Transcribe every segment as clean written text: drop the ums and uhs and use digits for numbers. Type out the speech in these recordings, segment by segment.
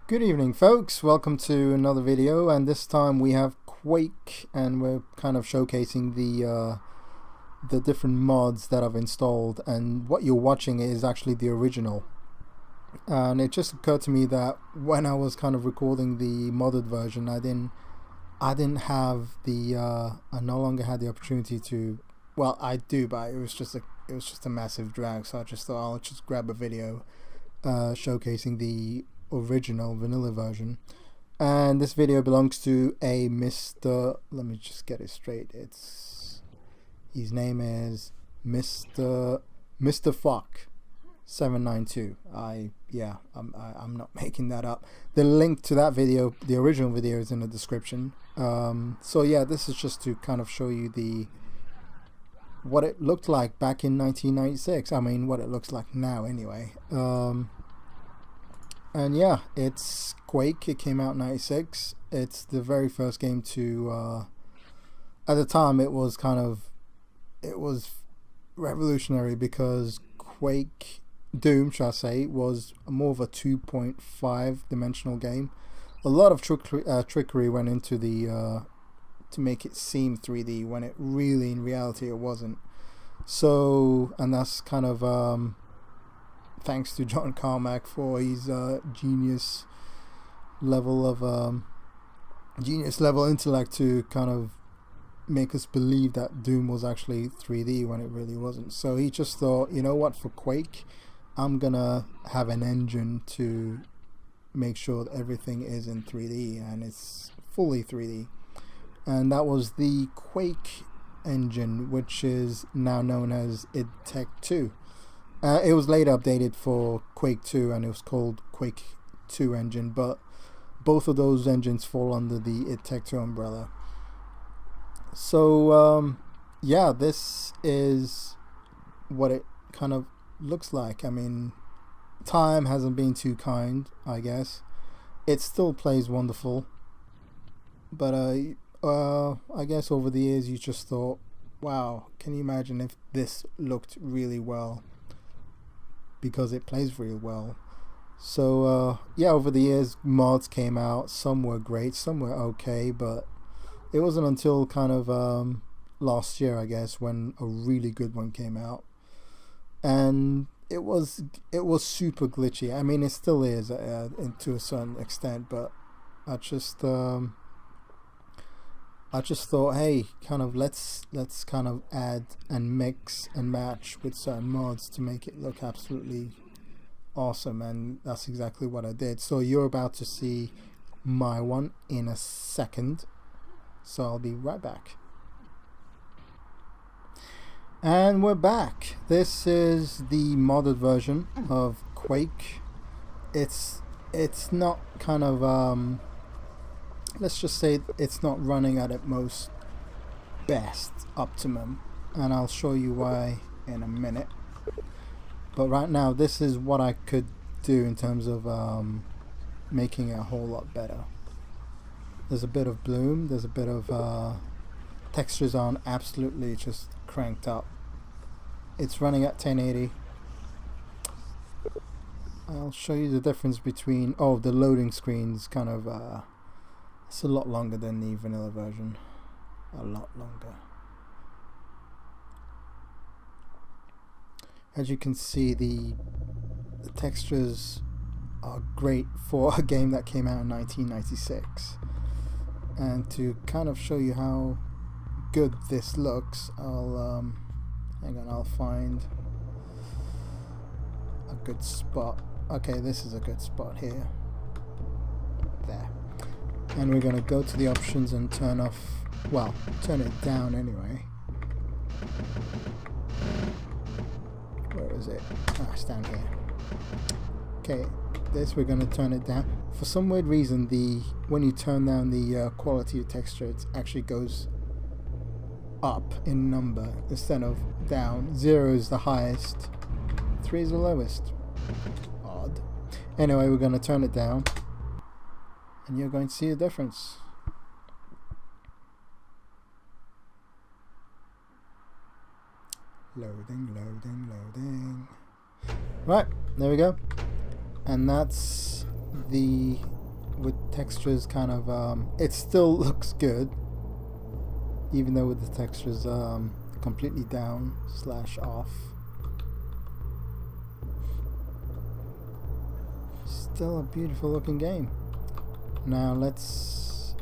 Good evening, folks. Welcome to another video, and this time we have Quake, and we're kind of showcasing the different mods that I've installed. And what you're watching is actually the original. And it just occurred to me that when I was kind of recording the modded version, I didn't have the I no longer had the opportunity to. Well, I do, but it was just a massive drag. So I just thought I'll just grab a video showcasing the original vanilla version, and this video belongs to a Mr. Let me just get it straight. His name is Mr. Fuck 792. I'm not making that up. The link to that video, the original video, is in the description. So yeah, this is just to kind of show you what it looked like back in 1996. I mean, what it looks like now anyway. And yeah, it's Quake. It came out in 96. It's the very first game to, at the time it was revolutionary, because Doom, shall I say, was more of a 2.5 dimensional game. A lot of trickery went into to make it seem 3D when it really, in reality, it wasn't. So, and that's kind of, thanks to John Carmack for his genius level intellect to kind of make us believe that Doom was actually 3D when it really wasn't. So he just thought, you know what, for Quake, I'm gonna have an engine to make sure that everything is in 3D, and it's fully 3D. And that was the Quake engine, which is now known as id Tech 2. It was later updated for Quake 2, and it was called Quake 2 engine, but both of those engines fall under the id Tech 2 umbrella. So yeah, this is what it kind of looks like. I mean, time hasn't been too kind, I guess. It still plays wonderful, but I guess over the years you just thought, wow, can you imagine if this looked really well? Because it plays really well. So yeah, over the years mods came out. Some were great, some were okay, but it wasn't until kind of last year, I guess, when a really good one came out, and it was super glitchy. I mean, it still is to a certain extent, but I just thought, hey, kind of let's kind of add and mix and match with certain mods to make it look absolutely awesome, and that's exactly what I did. So you're about to see my one in a second, so I'll be right back. And we're back. This is the modded version of Quake. It's not kind of let's just say it's not running at its most best optimum, and I'll show you why in a minute. But right now, this is what I could do in terms of making it a whole lot better. There's a bit of bloom, there's a bit of textures aren't absolutely just cranked up. It's running at 1080. I'll show you the difference between, the loading screen's kind of it's a lot longer than the vanilla version. A lot longer. As you can see, the textures are great for a game that came out in 1996. And to kind of show you how good this looks, I'll I'll find a good spot. Okay, this is a good spot here. There. And we're going to go to the options and turn it down anyway. Where is it? It's down here. Okay, we're going to turn it down. For some weird reason, when you turn down the quality of texture, it actually goes up in number instead of down. 0 is the highest, 3 is the lowest. Odd. Anyway, we're going to turn it down, and you're going to see a difference. Loading. Right, there we go. And that's the with textures kind of it still looks good, even though with the textures completely down / off. Still a beautiful looking game. Now let's,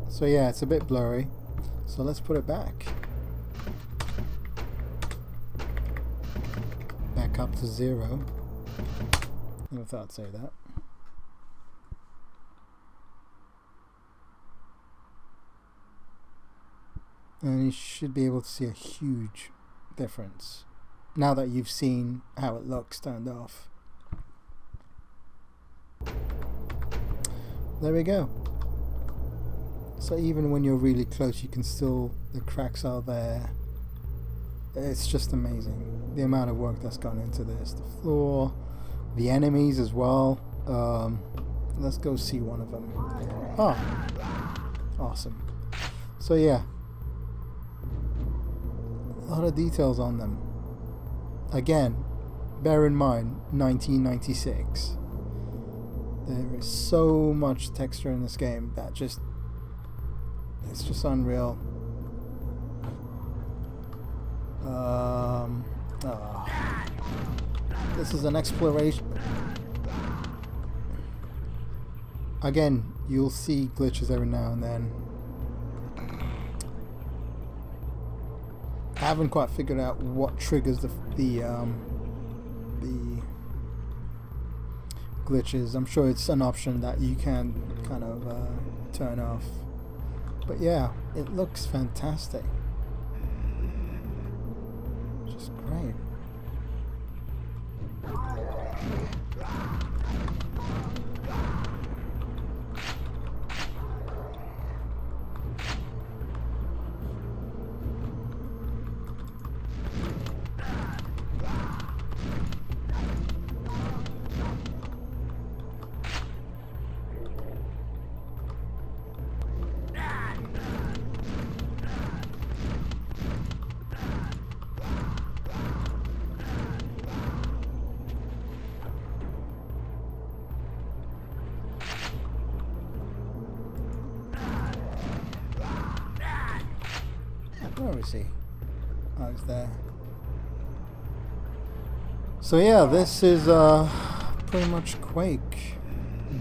so yeah, it's a bit blurry, so let's put it back up to 0. I thought I'd say that. And you should be able to see a huge difference now that you've seen how it looks turned off. There we go. So even when you're really close, you can still, the cracks are there. It's just amazing the amount of work that's gone into this. The floor, the enemies as well. Let's go see one of them. Oh, awesome. So yeah, a lot of details on them. Again, bear in mind 1996. There is so much texture in this game that just, it's just unreal. This is an exploration. Again, you'll see glitches every now and then. I haven't quite figured out what triggers the glitches. I'm sure it's an option that you can kind of turn off. But yeah, it looks fantastic. Just great. Where is he? Oh, he's there. So yeah, this is pretty much Quake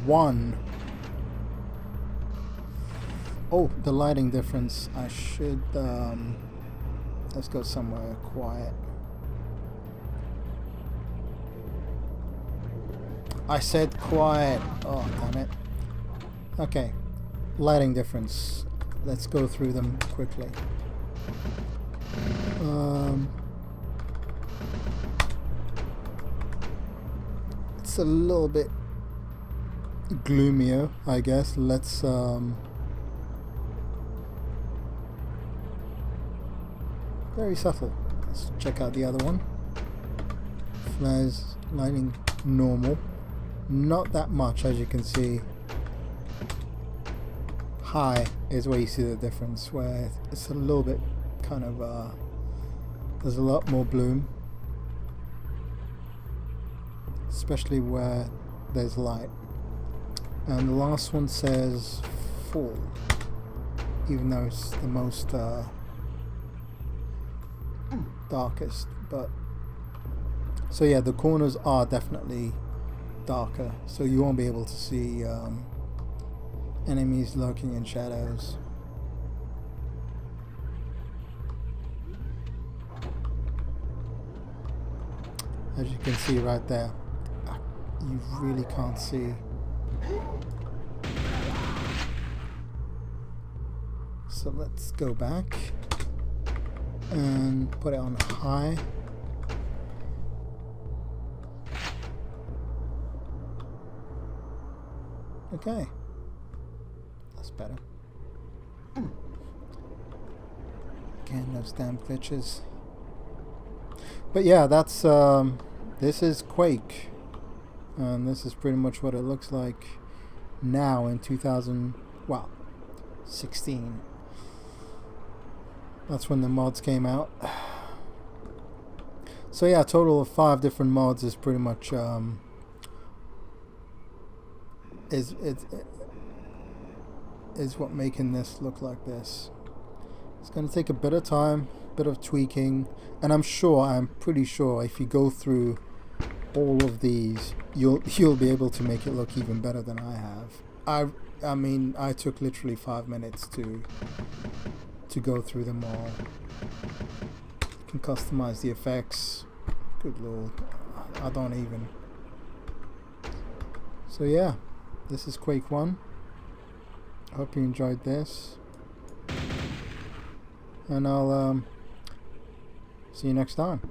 1. Oh, the lighting difference. I should let's go somewhere quiet. I said quiet. Oh, damn it. Okay, lighting difference. Let's go through them quickly. It's a little bit gloomier, I guess. Let's very subtle. Let's check out the other one. Flares, lighting normal. Not that much, as you can see. High is where you see the difference, where it's a little bit kind of there's a lot more bloom, especially where there's light. And the last one says full, even though it's the most darkest. But so yeah, the corners are definitely darker, so you won't be able to see enemies lurking in shadows. As you can see right there, you really can't see. So let's go back and put it on high. Okay, that's better. Again, those damn glitches. But yeah, that's this is Quake, and this is pretty much what it looks like now in 2016. That's when the mods came out. So yeah, a total of 5 different mods is pretty much is what making this look like this. It's going to take a bit of time, bit of tweaking, and I'm pretty sure if you go through all of these, you'll be able to make it look even better than I have. I mean, I took literally 5 minutes to go through them all. You can customize the effects. Good lord, I don't even. So yeah, this is Quake 1. Hope you enjoyed this, and I'll see you next time.